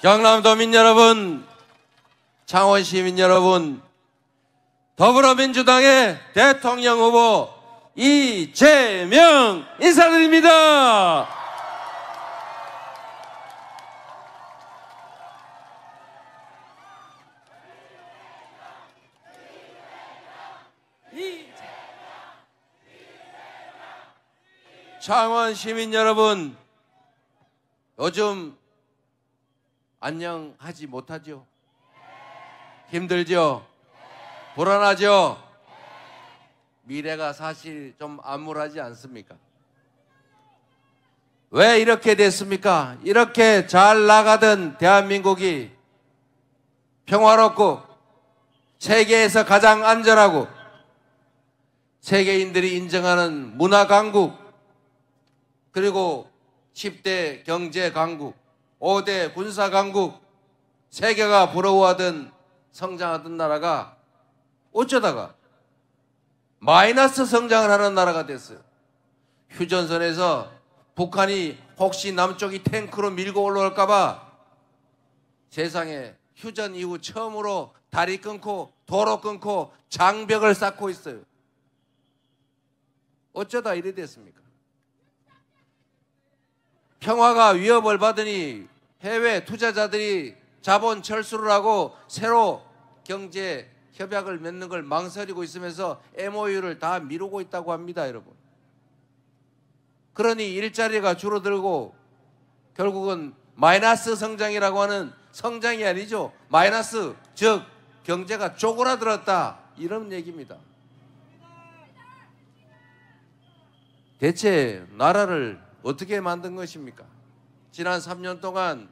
경남도민 여러분, 창원시민 여러분, 더불어민주당의 대통령 후보 이재명 인사드립니다. 창원 시민 여러분, 요즘 안녕하지 못하죠? 힘들죠? 불안하죠? 미래가 사실 좀 암울하지 않습니까? 왜 이렇게 됐습니까? 이렇게 잘 나가던 대한민국이 평화롭고 세계에서 가장 안전하고 세계인들이 인정하는 문화 강국, 그리고 10대 경제 강국, 5대 군사 강국, 세계가 부러워하던 성장하던 나라가 어쩌다가 마이너스 성장을 하는 나라가 됐어요. 휴전선에서 북한이 혹시 남쪽이 탱크로 밀고 올라올까 봐 세상에 휴전 이후 처음으로 다리 끊고 도로 끊고 장벽을 쌓고 있어요. 어쩌다 이래 됐습니까? 평화가 위협을 받으니 해외 투자자들이 자본 철수를 하고 새로 경제 협약을 맺는 걸 망설이고 있으면서 MOU를 다 미루고 있다고 합니다, 여러분. 그러니 일자리가 줄어들고 결국은 마이너스 성장이라고 하는 성장이 아니죠. 마이너스, 즉 경제가 쪼그라들었다, 이런 얘기입니다. 대체 나라를 어떻게 만든 것입니까? 지난 3년 동안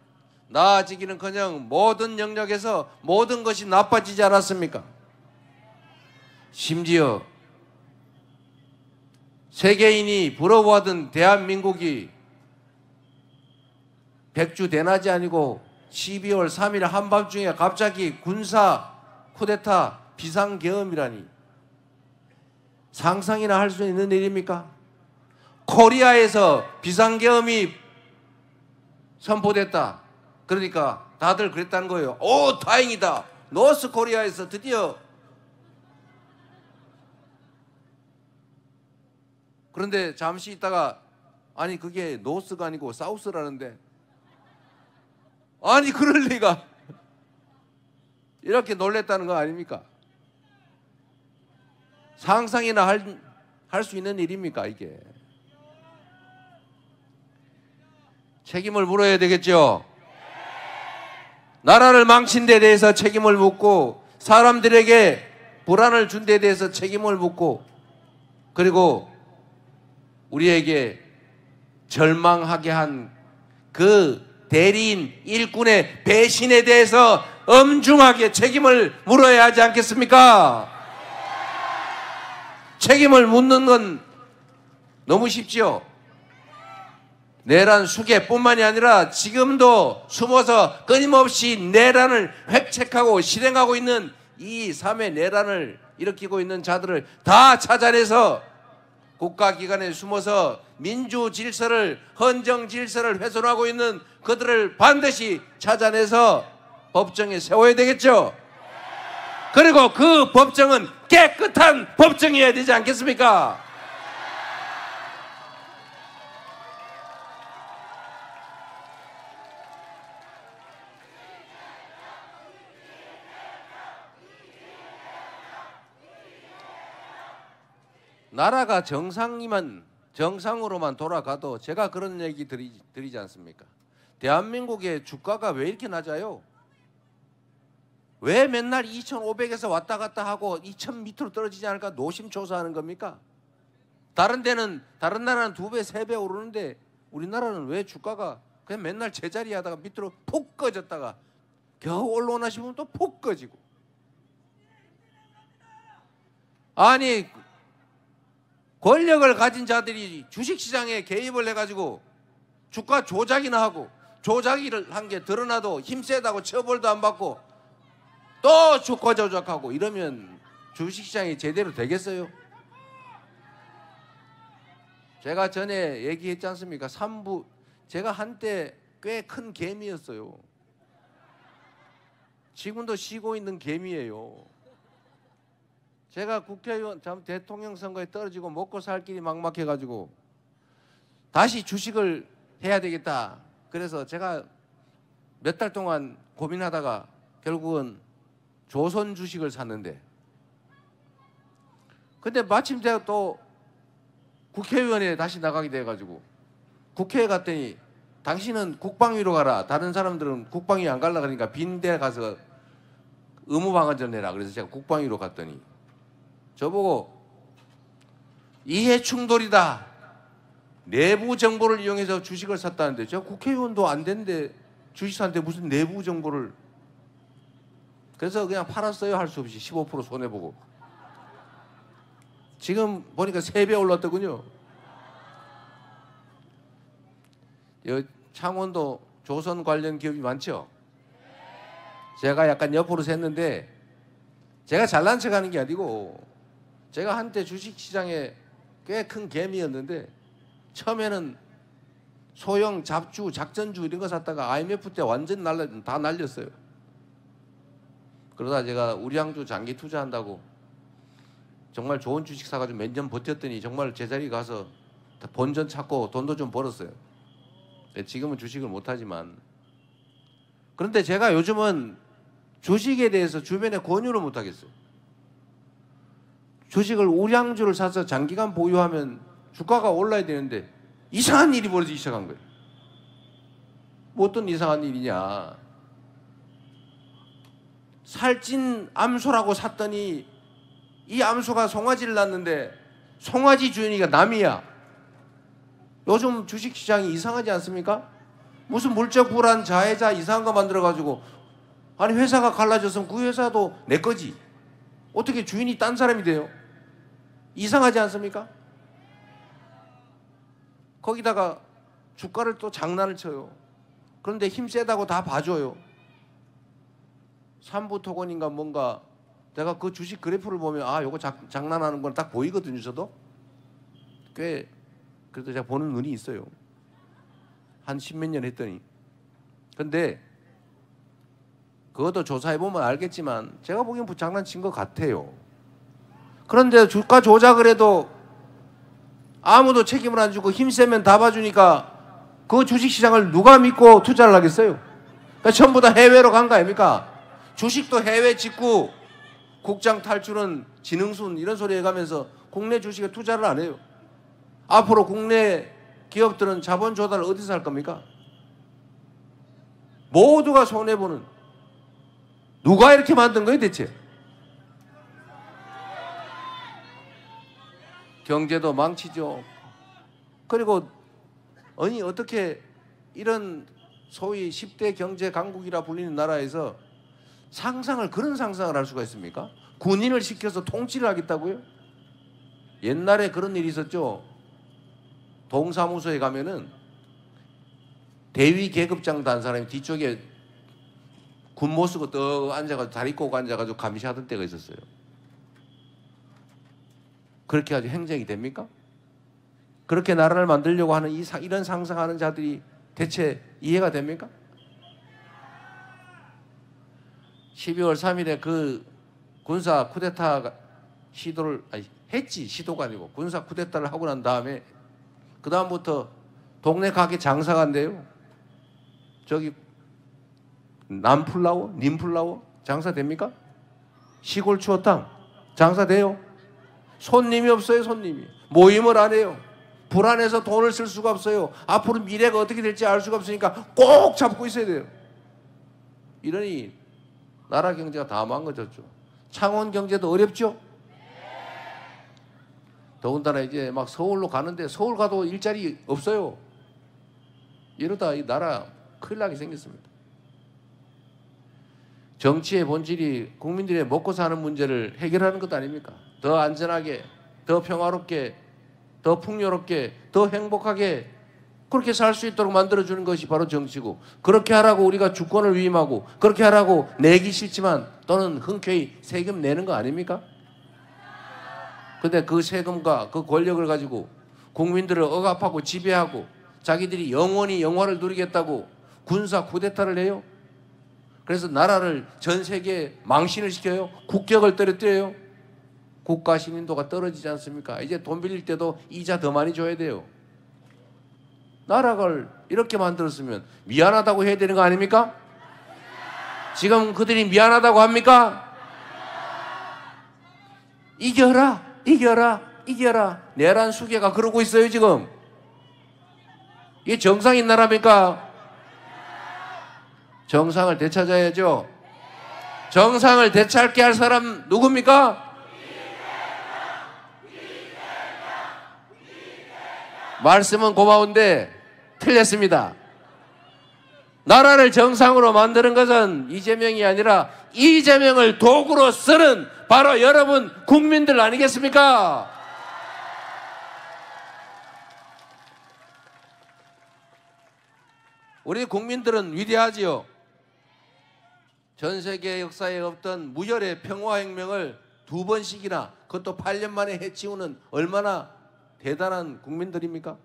나아지기는커녕 모든 영역에서 모든 것이 나빠지지 않았습니까? 심지어 세계인이 부러워하던 대한민국이 백주대낮이 아니고 12월 3일 한밤중에 갑자기 군사 쿠데타 비상계엄이라니 상상이나 할 수 있는 일입니까? 코리아에서 비상계엄이 선포됐다. 그러니까 다들 그랬다는 거예요. 오, 다행이다. 노스 코리아에서 드디어. 그런데 잠시 있다가 아니 그게 노스가 아니고 사우스라는데, 아니 그럴 리가. 이렇게 놀랬다는 거 아닙니까? 상상이나 할 수 있는 일입니까 이게? 책임을 물어야 되겠죠. 나라를 망친 데 대해서 책임을 묻고 사람들에게 불안을 준 데 대해서 책임을 묻고, 그리고 우리에게 절망하게 한 그 대리인 일꾼의 배신에 대해서 엄중하게 책임을 물어야 하지 않겠습니까? 책임을 묻는 건 너무 쉽지요. 내란 수계뿐만이 아니라 지금도 숨어서 끊임없이 내란을 획책하고 실행하고 있는 이 3회 내란을 일으키고 있는 자들을 다 찾아내서 국가기관에 숨어서 민주 질서를, 헌정 질서를 훼손하고 있는 그들을 반드시 찾아내서 법정에 세워야 되겠죠. 그리고 그 법정은 깨끗한 법정이어야 되지 않겠습니까? 나라가 정상으로만 돌아가도 제가 그런 얘기 드리지 않습니까? 대한민국의 주가가 왜 이렇게 낮아요? 왜 맨날 2,500에서 왔다 갔다 하고 2,000 밑으로 떨어지지 않을까 노심초사하는 겁니까? 다른 나라는 2배, 3배 오르는데 우리나라는 왜 주가가 그냥 맨날 제자리 하다가 밑으로 푹 꺼졌다가 겨우 올라오나 싶으면 또 푹 꺼지고. 아니 권력을 가진 자들이 주식시장에 개입을 해가지고 주가 조작이나 하고, 조작을 한 게 드러나도 힘세다고 처벌도 안 받고 또 주가 조작하고 이러면 주식시장이 제대로 되겠어요? 제가 전에 얘기했지 않습니까? 제가 한때 꽤 큰 개미였어요. 지금도 쉬고 있는 개미예요. 제가 국회의원, 대통령 선거에 떨어지고 먹고 살 길이 막막해가지고 다시 주식을 해야 되겠다. 그래서 제가 몇 달 동안 고민하다가 결국은 조선 주식을 샀는데, 근데 마침 제가 또 국회의원에 다시 나가게 돼가지고 국회에 갔더니 당신은 국방위로 가라. 다른 사람들은 국방위 안 가려고 그러니까 빈대 가서 의무방어전 해라. 그래서 제가 국방위로 갔더니 저보고 이해 충돌이다. 내부 정보를 이용해서 주식을 샀다는데, 제가 국회의원도 안 된데 주식 샀는데 무슨 내부 정보를. 그래서 그냥 팔았어요. 할 수 없이 15% 손해보고. 지금 보니까 3배 올랐더군요. 여기 창원도 조선 관련 기업이 많죠. 제가 약간 옆으로 샜는데, 제가 잘난 척하는 게 아니고 제가 한때 주식시장에 꽤 큰 개미였는데 처음에는 소형 잡주, 작전주 이런 거 샀다가 IMF 때 완전 다 날렸어요. 그러다 제가 우량주 장기 투자한다고 정말 좋은 주식 사가지고 몇 년 버텼더니 정말 제자리 가서 본전 찾고 돈도 좀 벌었어요. 지금은 주식을 못하지만. 그런데 제가 요즘은 주식에 대해서 주변에 권유를 못하겠어요. 주식을 우량주를 사서 장기간 보유하면 주가가 올라야 되는데 이상한 일이 벌어지기 시작한 거예요. 뭐 어떤 이상한 일이냐. 살찐 암소라고 샀더니 이 암소가 송아지를 낳는데 송아지 주인이가 남이야. 요즘 주식시장이 이상하지 않습니까? 무슨 물적 불안, 자해자 이상한 거 만들어가지고, 아니 회사가 갈라졌으면 그 회사도 내 거지. 어떻게 주인이 딴 사람이 돼요? 이상하지 않습니까? 거기다가 주가를 또 장난을 쳐요. 그런데 힘 세다고 다 봐줘요. 삼부토건인가 뭔가, 내가 그 주식 그래프를 보면 아 요거 장난하는 건 딱 보이거든요. 저도 꽤 그래도 제가 보는 눈이 있어요. 한 10몇 년 했더니. 근데 그것도 조사해보면 알겠지만 제가 보기엔 장난친 것 같아요. 그런데 주가 조작을 해도 아무도 책임을 안 주고 힘세면 다 봐주니까 그 주식시장을 누가 믿고 투자를 하겠어요? 그러니까 전부 다 해외로 간 거 아닙니까? 주식도 해외 직구, 국장 탈출은 지능순 이런 소리 해가면서 국내 주식에 투자를 안 해요. 앞으로 국내 기업들은 자본 조달을 어디서 할 겁니까? 모두가 손해보는. 누가 이렇게 만든 거예요 대체? 경제도 망치죠. 그리고 아니 어떻게 이런 소위 10대 경제 강국이라 불리는 나라에서 그런 상상을 할 수가 있습니까? 군인을 시켜서 통치를 하겠다고요? 옛날에 그런 일이 있었죠. 동사무소에 가면은 대위 계급장 단 사람이 뒤쪽에 군모 쓰고 떡 앉아가지고 다리 꼬고 앉아가지고 감시하던 때가 있었어요. 그렇게 아주 행정이 됩니까? 그렇게 나라를 만들려고 하는 이런 상상하는 자들이 대체 이해가 됩니까? 12월 3일에 그 군사 쿠데타 시도를 시도가 아니고 군사 쿠데타를 하고 난 다음에 그 다음부터 동네 가게 장사가 안 돼요. 저기 남플라워, 님플라워 장사됩니까? 시골 추어탕 장사돼요? 손님이 없어요. 손님이 모임을 안 해요. 불안해서 돈을 쓸 수가 없어요. 앞으로 미래가 어떻게 될지 알 수가 없으니까 꼭 잡고 있어야 돼요. 이러니 나라 경제가 다 망가졌죠. 창원 경제도 어렵죠. 더군다나 이제 막 서울로 가는데 서울 가도 일자리 없어요. 이러다 이 나라 큰일 나게 생겼습니다. 정치의 본질이 국민들의 먹고 사는 문제를 해결하는 것 아닙니까? 더 안전하게, 더 평화롭게, 더 풍요롭게, 더 행복하게 그렇게 살 수 있도록 만들어주는 것이 바로 정치고, 그렇게 하라고 우리가 주권을 위임하고 그렇게 하라고 내기 싫지만 또는 흔쾌히 세금 내는 거 아닙니까? 근데 그 세금과 그 권력을 가지고 국민들을 억압하고 지배하고 자기들이 영원히 영화를 누리겠다고 군사 쿠데타를 해요. 그래서 나라를 전 세계에 망신을 시켜요. 국격을 떨어뜨려요. 국가 신인도가 떨어지지 않습니까? 이제 돈 빌릴 때도 이자 더 많이 줘야 돼요. 나라를 이렇게 만들었으면 미안하다고 해야 되는 거 아닙니까? 지금 그들이 미안하다고 합니까? 이겨라, 이겨라, 이겨라. 내란 수계가 그러고 있어요 지금. 이게 정상인 나라입니까? 정상을 되찾아야죠. 정상을 되찾게 할 사람 누굽니까? 말씀은 고마운데 틀렸습니다. 나라를 정상으로 만드는 것은 이재명이 아니라 이재명을 도구로 쓰는 바로 여러분 국민들 아니겠습니까? 우리 국민들은 위대하지요. 전 세계 역사에 없던 무혈의 평화혁명을 2번씩이나, 그것도 8년 만에 해치우는 얼마나 대단한 국민들입니까?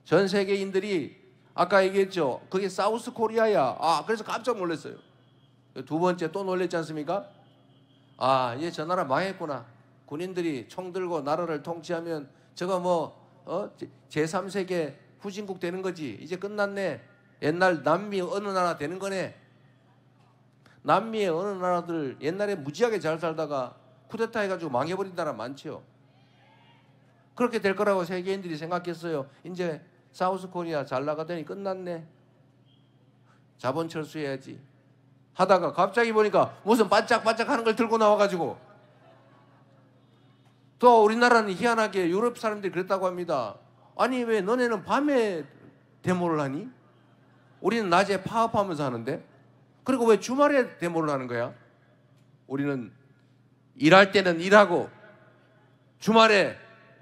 전 세계인들이 아까 얘기했죠. 그게 사우스 코리아야. 그래서 깜짝 놀랐어요. 2번째 또 놀랬지 않습니까? 이제 저 나라 망했구나. 군인들이 총 들고 나라를 통치하면 저거 제3세계 후진국 되는 거지. 이제 끝났네. 옛날 남미 어느 나라 되는 거네. 남미의 어느 나라들 옛날에 무지하게 잘 살다가 쿠데타 해가지고 망해버린 나라 많죠. 그렇게 될 거라고 세계인들이 생각했어요. 이제 사우스 코리아 잘 나가더니 끝났네. 자본 철수해야지 하다가 갑자기 보니까 무슨 반짝반짝 하는 걸 들고 나와가지고, 또 우리나라는 희한하게 유럽 사람들이 그랬다고 합니다. 아니 왜 너네는 밤에 데모를 하니? 우리는 낮에 파업하면서 하는데, 그리고 왜 주말에 데모를 하는 거야? 우리는 일할 때는 일하고 주말에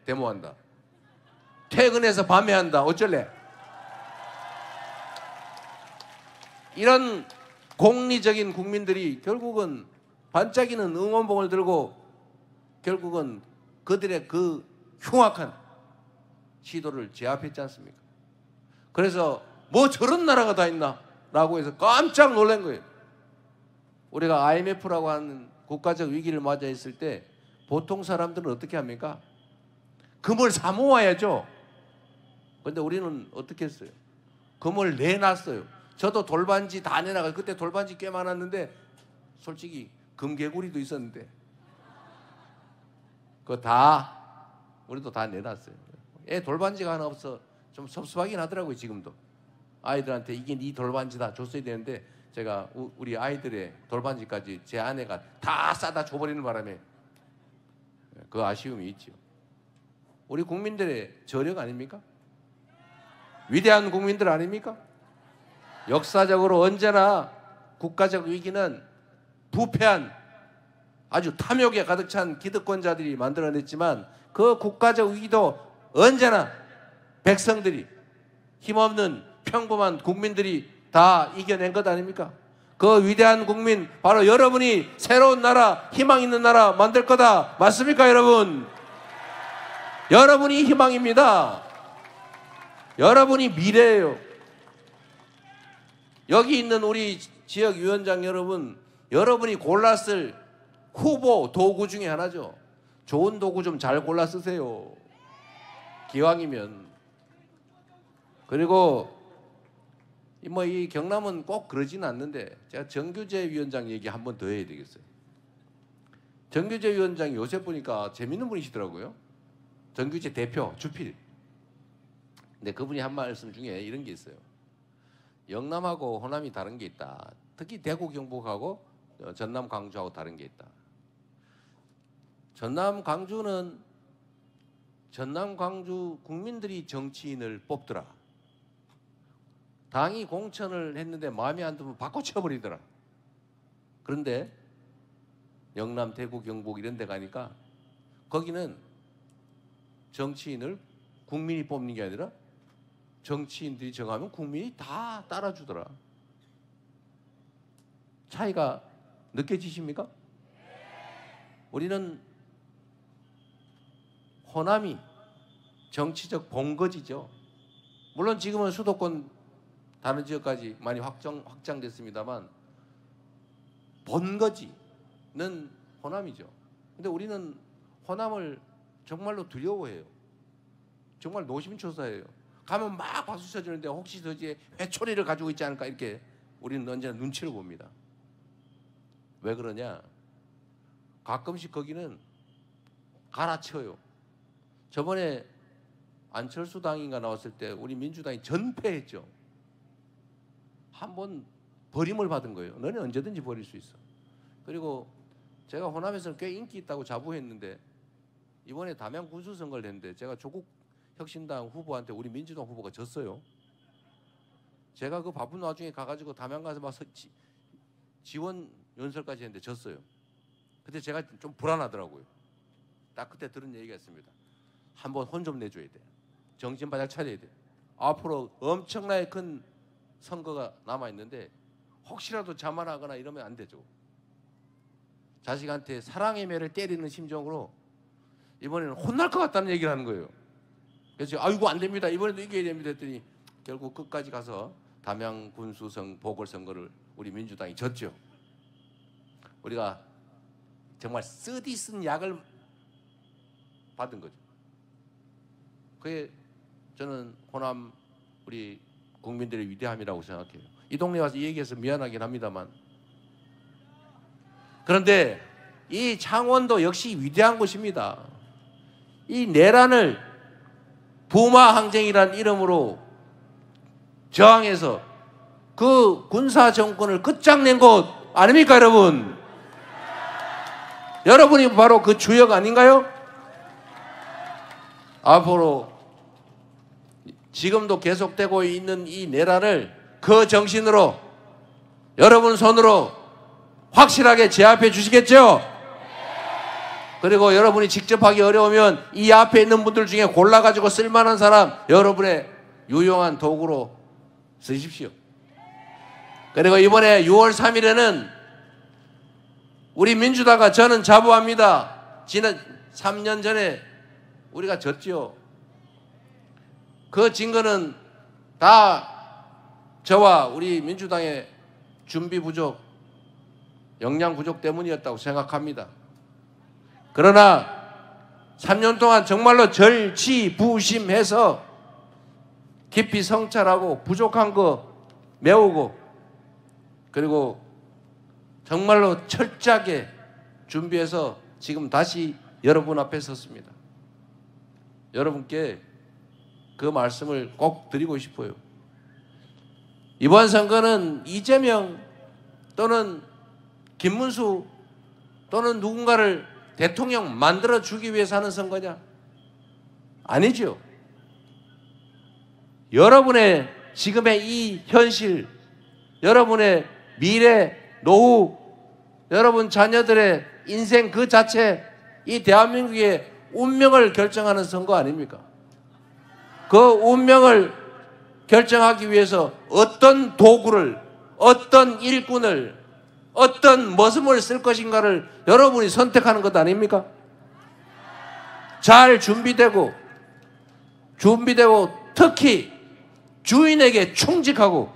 데모한다. 퇴근해서 밤에 한다. 어쩔래? 이런 공리적인 국민들이 결국은 반짝이는 응원봉을 들고 결국은 그들의 그 흉악한 시도를 제압했지 않습니까? 그래서 뭐 저런 나라가 다 있나? 라고 해서 깜짝 놀란 거예요. 우리가 IMF라고 하는 국가적 위기를 맞아 있을 때 보통 사람들은 어떻게 합니까? 금을 사 모아야죠. 그런데 우리는 어떻게 했어요? 금을 내놨어요. 저도 돌반지 다 내놔가지고, 그때 돌반지 꽤 많았는데 솔직히 금개구리도 있었는데 그거 다 우리도 다 내놨어요. 애 돌반지가 하나 없어 좀 섭섭하긴 하더라고요. 지금도 아이들한테 이게 네 돌반지다 줬어야 되는데 제가 우리 아이들의 돌반지까지 제 아내가 다 싸다 줘버리는 바람에 그 아쉬움이 있죠. 우리 국민들의 저력 아닙니까? 위대한 국민들 아닙니까? 역사적으로 언제나 국가적 위기는 부패한 아주 탐욕에 가득 찬 기득권자들이 만들어냈지만, 그 국가적 위기도 언제나 백성들이, 힘없는 평범한 국민들이 다 이겨낸 것 아닙니까? 그 위대한 국민, 바로 여러분이 새로운 나라, 희망 있는 나라 만들 거다. 맞습니까 여러분? 여러분이 희망입니다. 여러분이 미래예요. 여기 있는 우리 지역위원장 여러분, 여러분이 골랐을 후보 도구 중에 하나죠. 좋은 도구 좀 잘 골라 쓰세요. 기왕이면. 그리고 이 경남은 꼭 그러지는 않는데 제가 정규재 위원장 얘기 한 번 더 해야 되겠어요. 정규재 위원장이 요새 보니까 재밌는 분이시더라고요. 정규재 대표 주필. 근데 그분이 한 말씀 중에 이런 게 있어요. 영남하고 호남이 다른 게 있다. 특히 대구 경북하고 전남 광주하고 다른 게 있다. 전남 광주는 전남 광주 국민들이 정치인을 뽑더라. 당이 공천을 했는데 마음에 안 들면 바꿔쳐버리더라. 그런데 영남, 대구, 경북 이런 데 가니까 거기는 정치인을 국민이 뽑는 게 아니라 정치인들이 정하면 국민이 다 따라주더라. 차이가 느껴지십니까? 우리는 호남이 정치적 본거지죠. 물론 지금은 수도권 다른 지역까지 많이 확장됐습니다만 본거지는 호남이죠. 근데 우리는 호남을 정말로 두려워해요. 정말 노심초사해요. 가면 막 박수 쳐주는데 혹시 저 뒤에 회초리를 가지고 있지 않을까 이렇게 우리는 언제나 눈치를 봅니다. 왜 그러냐? 가끔씩 거기는 갈아쳐요. 저번에 안철수 당인가 나왔을 때 우리 민주당이 전패했죠. 한번 버림을 받은 거예요. 너는 언제든지 버릴 수 있어. 그리고 제가 호남에서는 꽤 인기 있다고 자부했는데 이번에 담양 군수 선거를 했는데 제가 조국 혁신당 후보한테 우리 민주당 후보가 졌어요. 제가 그 바쁜 와중에 가가지고 담양 가서 막 지원 연설까지 했는데 졌어요. 그때 제가 좀 불안하더라고요. 딱 그때 들은 얘기가 있습니다. 한번 혼 좀 내줘야 돼. 정신 바짝 차려야 돼. 앞으로 엄청나게 큰 선거가 남아있는데 혹시라도 자만하거나 이러면 안 되죠. 자식한테 사랑의 매를 때리는 심정으로 이번에는 혼날 것 같다는 얘기를 하는 거예요. 그래서 아이고 안 됩니다. 이번에도 이겨야 됩니다 했더니 결국 끝까지 가서 담양 군수성 보궐선거를 우리 민주당이 졌죠. 우리가 정말 쓰디쓴 약을 받은 거죠. 그게 저는 호남 우리 국민들의 위대함이라고 생각해요. 이 동네 와서 이 얘기해서 미안하긴 합니다만 그런데 이 창원도 역시 위대한 곳입니다. 이 내란을 부마항쟁이라는 이름으로 저항해서 그 군사 정권을 끝장낸 곳 아닙니까 여러분? 여러분이 바로 그 주역 아닌가요? 앞으로 지금도 계속되고 있는 이 내란을 그 정신으로 여러분 손으로 확실하게 제압해 주시겠죠? 그리고 여러분이 직접 하기 어려우면 이 앞에 있는 분들 중에 골라가지고 쓸만한 사람 여러분의 유용한 도구로 쓰십시오. 그리고 이번에 6월 3일에는 우리 민주당과 저는 자부합니다. 지난 3년 전에 우리가 졌지요. 그 증거는 다 저와 우리 민주당의 준비 부족, 역량 부족 때문이었다고 생각합니다. 그러나 3년 동안 정말로 절치부심해서 깊이 성찰하고 부족한 거 메우고 그리고 정말로 철저하게 준비해서 지금 다시 여러분 앞에 섰습니다. 여러분께 그 말씀을 꼭 드리고 싶어요. 이번 선거는 이재명 또는 김문수 또는 누군가를 대통령 만들어주기 위해서 하는 선거냐? 아니죠. 여러분의 지금의 이 현실, 여러분의 미래, 노후, 여러분 자녀들의 인생 그 자체, 이 대한민국의 운명을 결정하는 선거 아닙니까? 그 운명을 결정하기 위해서 어떤 도구를, 어떤 일꾼을, 어떤 머슴을 쓸 것인가를 여러분이 선택하는 것 아닙니까? 잘 준비되고 특히 주인에게 충직하고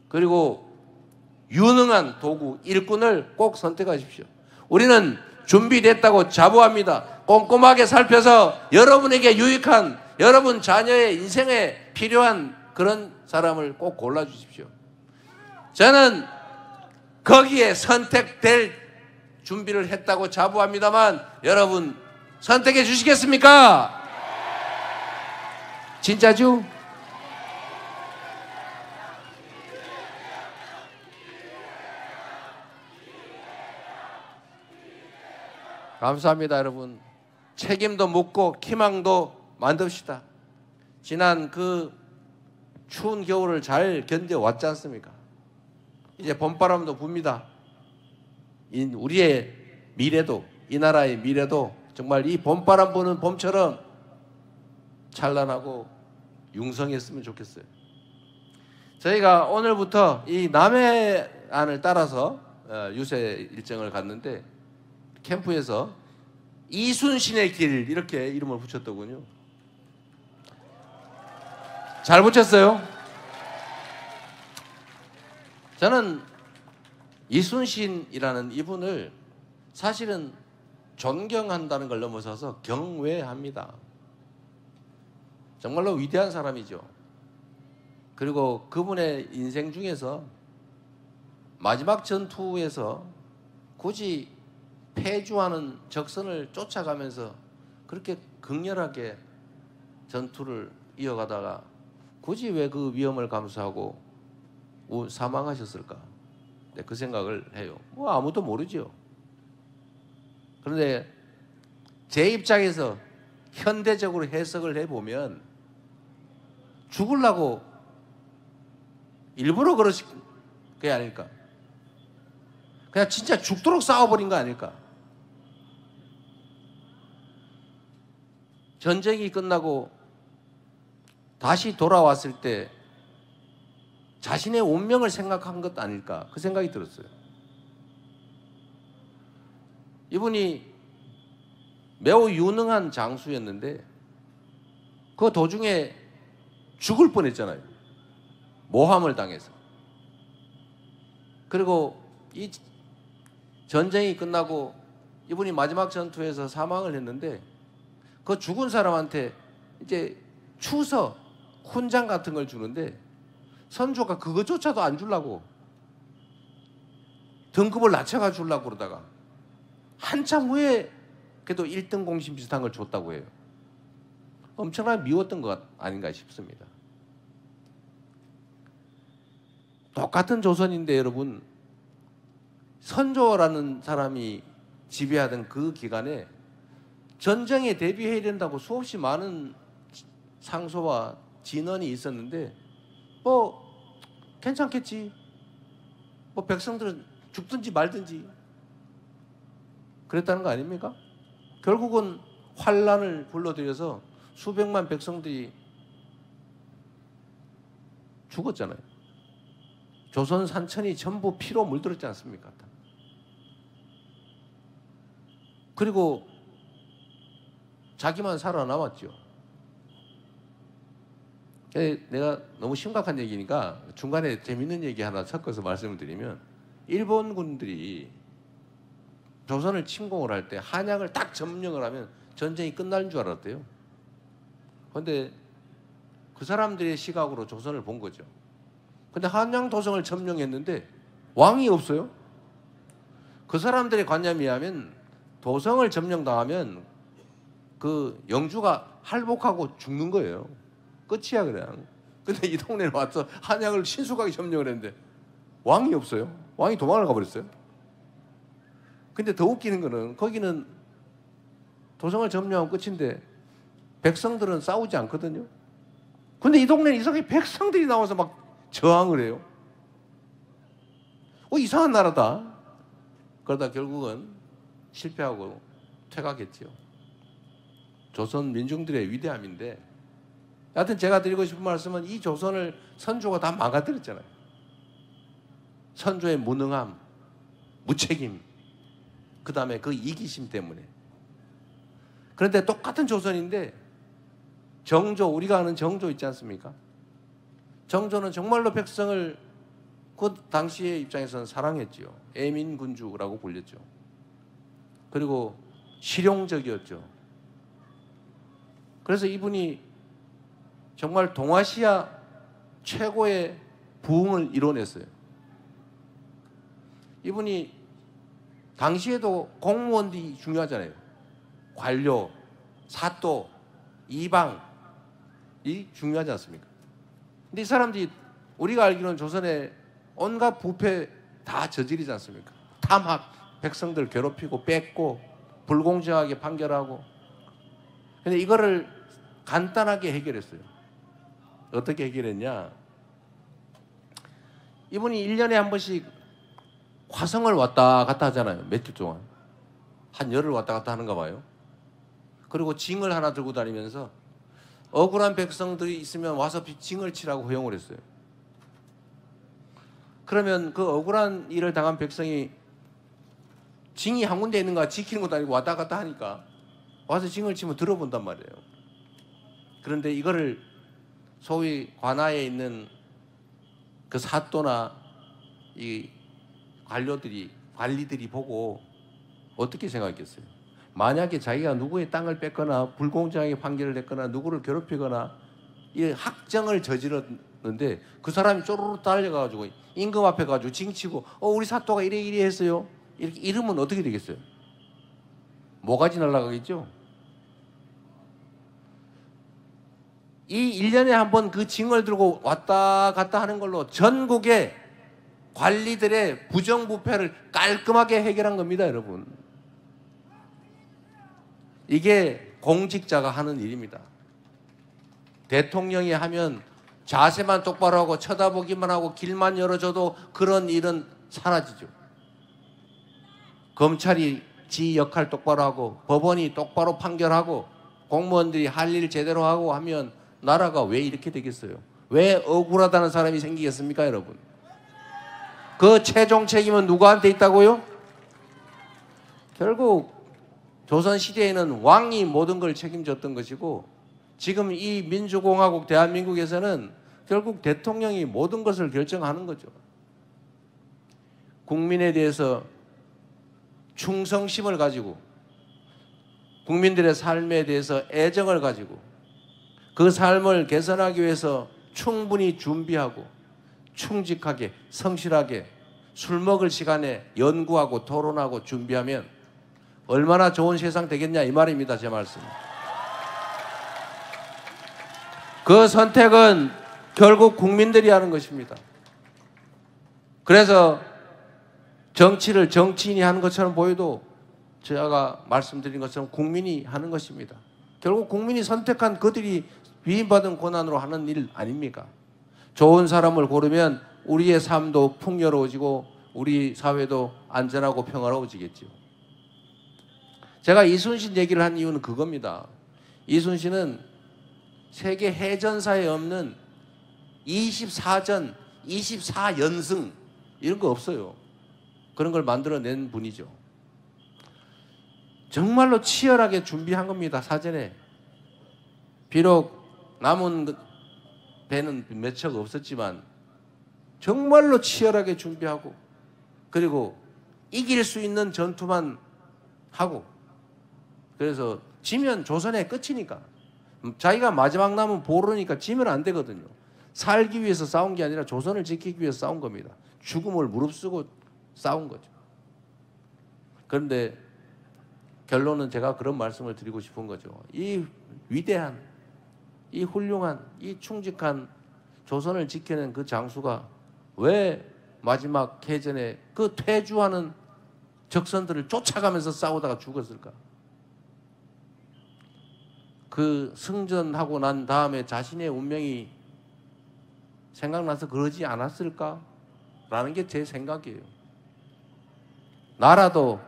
그리고 유능한 도구, 일꾼을 꼭 선택하십시오. 우리는 준비됐다고 자부합니다. 꼼꼼하게 살펴서 여러분에게 유익한 여러분 자녀의 인생에 필요한 그런 사람을 꼭 골라주십시오. 저는 거기에 선택될 준비를 했다고 자부합니다만 여러분 선택해 주시겠습니까? 진짜죠? 감사합니다 여러분. 책임도 묻고 희망도 만듭시다. 지난 그 추운 겨울을 잘 견뎌왔지 않습니까? 이제 봄바람도 붑니다. 우리의 미래도 이 나라의 미래도 정말 이 봄바람 부는 봄처럼 찬란하고 융성했으면 좋겠어요. 저희가 오늘부터 이 남해안을 따라서 유세 일정을 갔는데 캠프에서 이순신의 길 이렇게 이름을 붙였더군요. 잘 붙였어요. 저는 이순신이라는 이분을 사실은 존경한다는 걸 넘어서서 경외합니다. 정말로 위대한 사람이죠. 그리고 그분의 인생 중에서 마지막 전투에서 굳이 패주하는 적선을 쫓아가면서 그렇게 극렬하게 전투를 이어가다가 굳이 왜 그 위험을 감수하고 사망하셨을까? 네, 그 생각을 해요. 뭐 아무도 모르죠. 그런데 제 입장에서 현대적으로 해석을 해보면 죽으려고 일부러 그러신 게 아닐까? 그냥 진짜 죽도록 싸워버린 거 아닐까? 전쟁이 끝나고 다시 돌아왔을 때 자신의 운명을 생각한 것 아닐까? 그 생각이 들었어요. 이분이 매우 유능한 장수였는데 그 도중에 죽을 뻔했잖아요. 모함을 당해서. 그리고 이 전쟁이 끝나고 이분이 마지막 전투에서 사망을 했는데 그 죽은 사람한테 이제 추서, 훈장 같은 걸 주는데 선조가 그것조차도 안 주려고 등급을 낮춰가 주려고 그러다가 한참 후에 그래도 1등 공신 비슷한 걸 줬다고 해요. 엄청나게 미웠던 것 아닌가 싶습니다. 똑같은 조선인데 여러분, 선조라는 사람이 지배하던 그 기간에 전쟁에 대비해야 된다고 수없이 많은 상소와 진언이 있었는데 뭐 괜찮겠지, 뭐 백성들은 죽든지 말든지 그랬다는 거 아닙니까? 결국은 환란을 불러들여서 수백만 백성들이 죽었잖아요. 조선 산천이 전부 피로 물들었지 않습니까? 그리고 자기만 살아남았죠. 내가 너무 심각한 얘기니까 중간에 재밌는 얘기 하나 섞어서 말씀을 드리면, 일본군들이 조선을 침공을 할 때 한양을 딱 점령을 하면 전쟁이 끝날 줄 알았대요. 그런데 그 사람들의 시각으로 조선을 본 거죠. 근데 한양 도성을 점령했는데 왕이 없어요. 그 사람들의 관념에 의하면 도성을 점령당하면 그 영주가 할복하고 죽는 거예요. 끝이야 그냥. 근데 이 동네에 와서 한양을 신속하게 점령을 했는데 왕이 없어요. 왕이 도망을 가버렸어요. 근데 더 웃기는 거는 거기는 도성을 점령하면 끝인데 백성들은 싸우지 않거든요. 근데 이 동네는 이상하게 백성들이 나와서 막 저항을 해요. 이상한 나라다. 그러다 결국은 실패하고 퇴각했죠. 조선 민중들의 위대함인데, 하여튼 제가 드리고 싶은 말씀은 이 조선을 선조가 다 망가뜨렸잖아요. 선조의 무능함, 무책임, 그 다음에 그 이기심 때문에. 그런데 똑같은 조선인데 정조, 우리가 아는 정조 있지 않습니까? 정조는 정말로 백성을 그 당시의 입장에서는 사랑했지요. 애민군주라고 불렸죠. 그리고 실용적이었죠. 그래서 이분이 정말 동아시아 최고의 부흥을 이뤄냈어요. 이분이 당시에도 공무원들이 중요하잖아요. 관료, 사또, 이방이 중요하지 않습니까? 근데 이 사람들이 우리가 알기로는 조선에 온갖 부패 다 저지르지 않습니까? 탐학, 백성들 괴롭히고 뺏고 불공정하게 판결하고. 근데 이거를 간단하게 해결했어요. 어떻게 해결했냐? 이분이 1년에 한 번씩 화성을 왔다 갔다 하잖아요. 며칠 동안. 한 열흘 왔다 갔다 하는가 봐요. 그리고 징을 하나 들고 다니면서 억울한 백성들이 있으면 와서 징을 치라고 허용을 했어요. 그러면 그 억울한 일을 당한 백성이 징이 한 군데 있는가 지키는 것도 아니고 왔다 갔다 하니까 와서 징을 치면 들어본단 말이에요. 그런데 이거를 소위 관아에 있는 그 사또나 이 관리들이 보고 어떻게 생각했겠어요? 만약에 자기가 누구의 땅을 뺏거나 불공정하게 판결을 냈거나 누구를 괴롭히거나 이 학정을 저질렀는데 그 사람이 쪼르르 달려가지고 임금 앞에 가지고 징치고 우리 사또가 이래 했어요. 이렇게 이러면 어떻게 되겠어요? 모가지 날아가겠죠? 이 1년에 한 번 그 징을 들고 왔다 갔다 하는 걸로 전국의 관리들의 부정부패를 깔끔하게 해결한 겁니다, 여러분. 이게 공직자가 하는 일입니다. 대통령이 하면 자세만 똑바로 하고 쳐다보기만 하고 길만 열어줘도 그런 일은 사라지죠. 검찰이 지 역할 똑바로 하고 법원이 똑바로 판결하고 공무원들이 할 일 제대로 하고 하면 나라가 왜 이렇게 되겠어요? 왜 억울하다는 사람이 생기겠습니까, 여러분? 그 최종 책임은 누구한테 있다고요? 결국 조선시대에는 왕이 모든 걸 책임졌던 것이고 지금 이 민주공화국 대한민국에서는 결국 대통령이 모든 것을 결정하는 거죠. 국민에 대해서 충성심을 가지고 국민들의 삶에 대해서 애정을 가지고 그 삶을 개선하기 위해서 충분히 준비하고 충직하게 성실하게 술 먹을 시간에 연구하고 토론하고 준비하면 얼마나 좋은 세상 되겠냐 이 말입니다. 제 말씀. 그 선택은 결국 국민들이 하는 것입니다. 그래서 정치를 정치인이 하는 것처럼 보여도 제가 말씀드린 것처럼 국민이 하는 것입니다. 결국 국민이 선택한 그들이 위임받은 권한으로 하는 일 아닙니까? 좋은 사람을 고르면 우리의 삶도 풍요로워지고 우리 사회도 안전하고 평화로워지겠죠. 제가 이순신 얘기를 한 이유는 그겁니다. 이순신은 세계 해전사에 없는 24전, 24연승 이런 거 없어요. 그런 걸 만들어낸 분이죠. 정말로 치열하게 준비한 겁니다. 사전에. 비록 남은 배는 몇 척 없었지만 정말로 치열하게 준비하고 그리고 이길 수 있는 전투만 하고 그래서 지면 조선의 끝이니까 자기가 마지막 남은 보루니까 지면 안 되거든요. 살기 위해서 싸운 게 아니라 조선을 지키기 위해서 싸운 겁니다. 죽음을 무릅쓰고 싸운 거죠. 그런데 결론은 제가 그런 말씀을 드리고 싶은 거죠. 이 위대한, 이 훌륭한, 이 충직한 조선을 지켜낸 그 장수가 왜 마지막 해전에 그 퇴주하는 적선들을 쫓아가면서 싸우다가 죽었을까? 그 승전하고 난 다음에 자신의 운명이 생각나서 그러지 않았을까? 라는 게 제 생각이에요. 나라도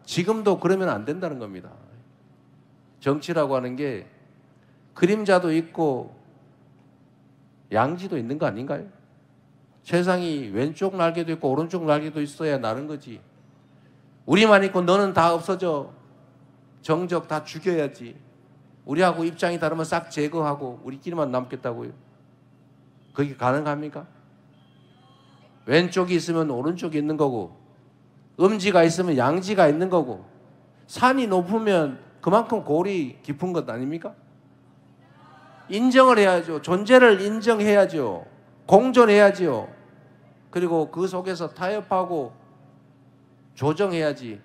지금도 그러면 안 된다는 겁니다. 정치라고 하는 게 그림자도 있고 양지도 있는 거 아닌가요? 세상이 왼쪽 날개도 있고 오른쪽 날개도 있어야 나는 거지. 우리만 있고 너는 다 없어져. 정적 다 죽여야지. 우리하고 입장이 다르면 싹 제거하고 우리끼리만 남겠다고요. 그게 가능합니까? 왼쪽이 있으면 오른쪽이 있는 거고 음지가 있으면 양지가 있는 거고 산이 높으면 그만큼 골이 깊은 것 아닙니까? 인정을 해야죠. 존재를 인정해야죠. 공존해야죠. 그리고 그 속에서 타협하고 조정해야지.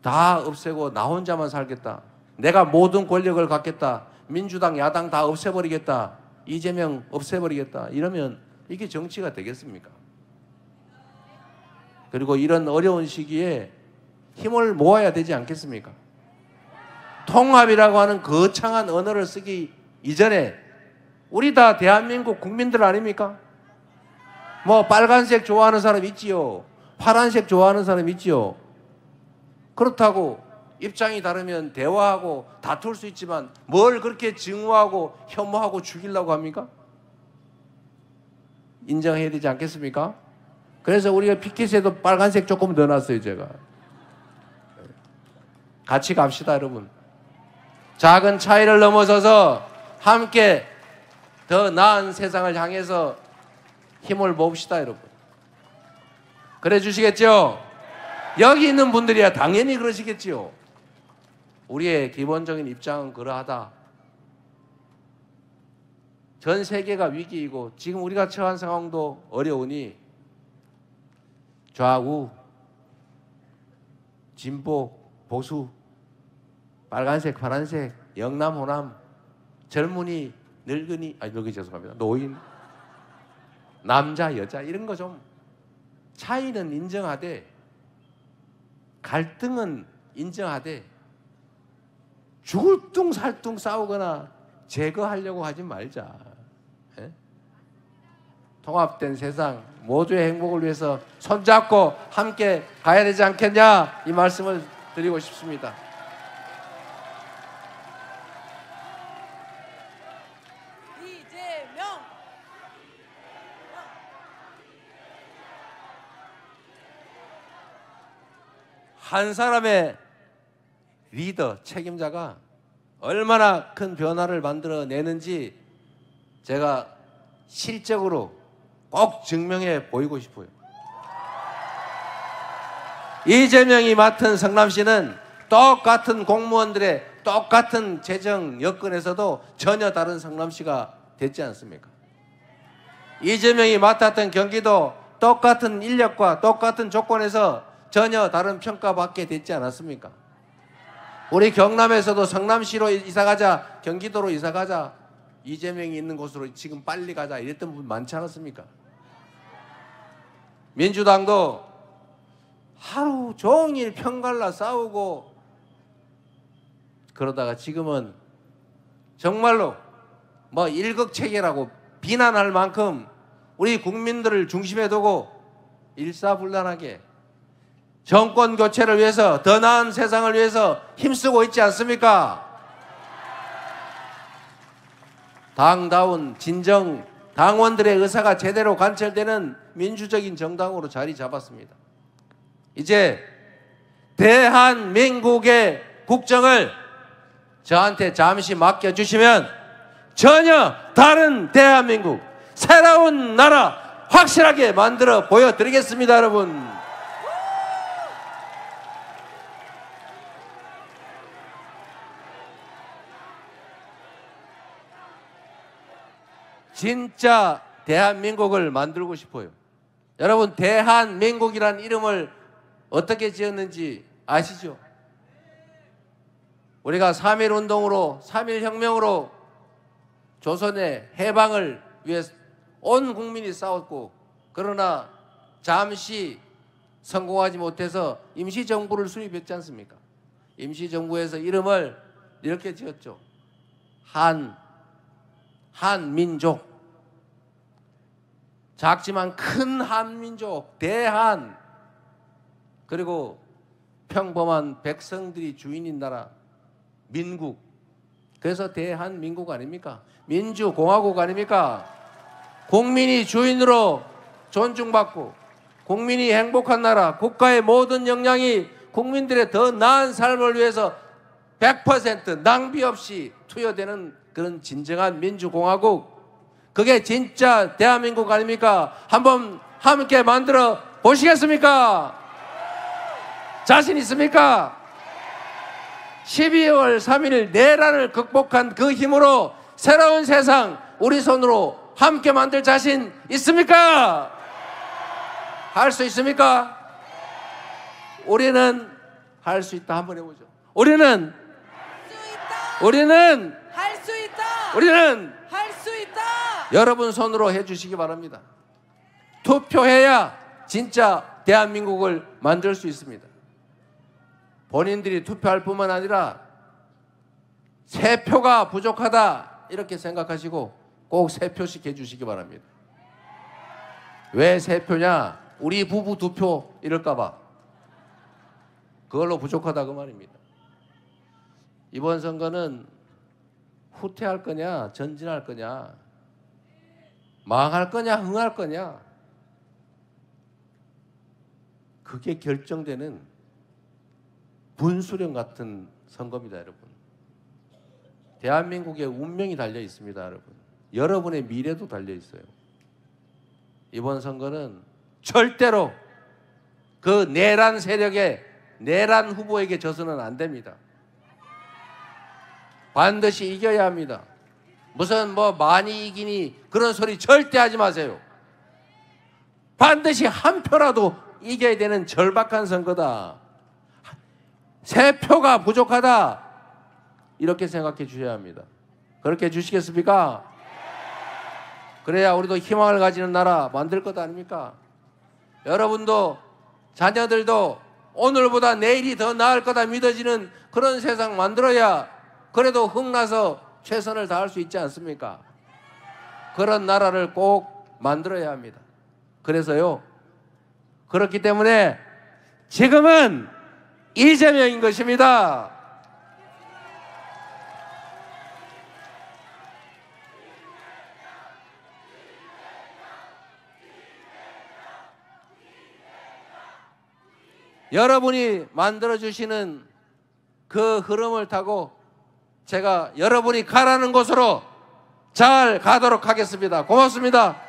다 없애고 나 혼자만 살겠다. 내가 모든 권력을 갖겠다. 민주당, 야당 다 없애버리겠다. 이재명 없애버리겠다. 이러면 이게 정치가 되겠습니까? 그리고 이런 어려운 시기에 힘을 모아야 되지 않겠습니까? 통합이라고 하는 거창한 언어를 쓰기 이전에 우리 다 대한민국 국민들 아닙니까? 뭐 빨간색 좋아하는 사람 있지요. 파란색 좋아하는 사람 있지요. 그렇다고 입장이 다르면 대화하고 다툴 수 있지만 뭘 그렇게 증오하고 혐오하고 죽이려고 합니까? 인정해야 되지 않겠습니까? 그래서 우리가 피켓에도 빨간색 조금 넣어놨어요. 제가 같이 갑시다 여러분. 작은 차이를 넘어서서 함께 더 나은 세상을 향해서 힘을 모읍시다 여러분. 그래 주시겠죠? 여기 있는 분들이야 당연히 그러시겠지요. 우리의 기본적인 입장은 그러하다. 전 세계가 위기이고 지금 우리가 처한 상황도 어려우니 좌우, 진보, 보수, 빨간색, 파란색, 영남, 호남, 젊은이, 늙은이, 늙은이 죄송합니다. 노인, 남자, 여자 이런 거 좀 차이는 인정하되 갈등은 인정하되 죽을 둥 살 둥 싸우거나 제거하려고 하지 말자. 예? 통합된 세상 모두의 행복을 위해서 손잡고 함께 가야 되지 않겠냐 이 말씀을 드리고 싶습니다. 이재명 한 사람의 리더, 책임자가 얼마나 큰 변화를 만들어내는지 제가 실적으로 꼭 증명해 보이고 싶어요. 이재명이 맡은 성남시는 똑같은 공무원들의 똑같은 재정 여건에서도 전혀 다른 성남시가 됐지 않습니까? 이재명이 맡았던 경기도 똑같은 인력과 똑같은 조건에서 전혀 다른 평가받게 됐지 않았습니까? 우리 경남에서도 성남시로 이사가자, 경기도로 이사가자, 이재명이 있는 곳으로 지금 빨리 가자 이랬던 분 많지 않았습니까? 민주당도 하루 종일 편갈라 싸우고 그러다가 지금은 정말로 뭐 일극체계라고 비난할 만큼 우리 국민들을 중심에 두고 일사불란하게 정권 교체를 위해서 더 나은 세상을 위해서 힘쓰고 있지 않습니까? 당다운 진정 당원들의 의사가 제대로 관철되는 민주적인 정당으로 자리 잡았습니다. 이제 대한민국의 국정을 저한테 잠시 맡겨주시면 전혀 다른 대한민국, 새로운 나라 확실하게 만들어 보여드리겠습니다, 여러분. 진짜 대한민국을 만들고 싶어요. 여러분, 대한민국이란 이름을 어떻게 지었는지 아시죠? 우리가 3.1운동으로 3.1혁명으로 조선의 해방을 위해 온 국민이 싸웠고, 그러나 잠시 성공하지 못해서 임시정부를 수립했지 않습니까? 임시정부에서 이름을 이렇게 지었죠. 한민족. 작지만 큰 한민족, 대한. 그리고 평범한 백성들이 주인인 나라, 민국. 그래서 대한민국 아닙니까? 민주공화국 아닙니까? 국민이 주인으로 존중받고 국민이 행복한 나라, 국가의 모든 역량이 국민들의 더 나은 삶을 위해서 100% 낭비 없이 투여되는 그런 진정한 민주공화국, 그게 진짜 대한민국 아닙니까? 한번 함께 만들어 보시겠습니까? 자신 있습니까? 12월 3일 내란을 극복한 그 힘으로 새로운 세상 우리 손으로 함께 만들 자신 있습니까? 할 수 있습니까? 우리는 할 수 있다. 한번 해보죠. 우리는 할 수 있다. 우리는 할 수 있다. 여러분 손으로 해주시기 바랍니다. 투표해야 진짜 대한민국을 만들 수 있습니다. 본인들이 투표할 뿐만 아니라 세 표가 부족하다 이렇게 생각하시고 꼭 세 표씩 해주시기 바랍니다. 왜 세 표냐? 우리 부부 2표 이럴까 봐. 그걸로 부족하다 그 말입니다. 이번 선거는 후퇴할 거냐 전진할 거냐, 망할 거냐 흥할 거냐, 그게 결정되는 분수령 같은 선거입니다, 여러분. 대한민국의 운명이 달려 있습니다, 여러분. 여러분의 미래도 달려 있어요. 이번 선거는 절대로 그 내란 세력에, 내란 후보에게 져서는 안 됩니다. 반드시 이겨야 합니다. 무슨 뭐 많이 이기니 그런 소리 절대 하지 마세요. 반드시 한 표라도 이겨야 되는 절박한 선거다. 3표가 부족하다. 이렇게 생각해 주셔야 합니다. 그렇게 해주시겠습니까? 그래야 우리도 희망을 가지는 나라 만들 것 아닙니까? 여러분도 자녀들도 오늘보다 내일이 더 나을 거다 믿어지는 그런 세상 만들어야 그래도 흥나서 최선을 다할 수 있지 않습니까? 그런 나라를 꼭 만들어야 합니다. 그래서요, 그렇기 때문에 지금은 이재명인 것입니다. 여러분이 만들어주시는 그 흐름을 타고 제가 여러분이 가라는 곳으로 잘 가도록 하겠습니다. 고맙습니다.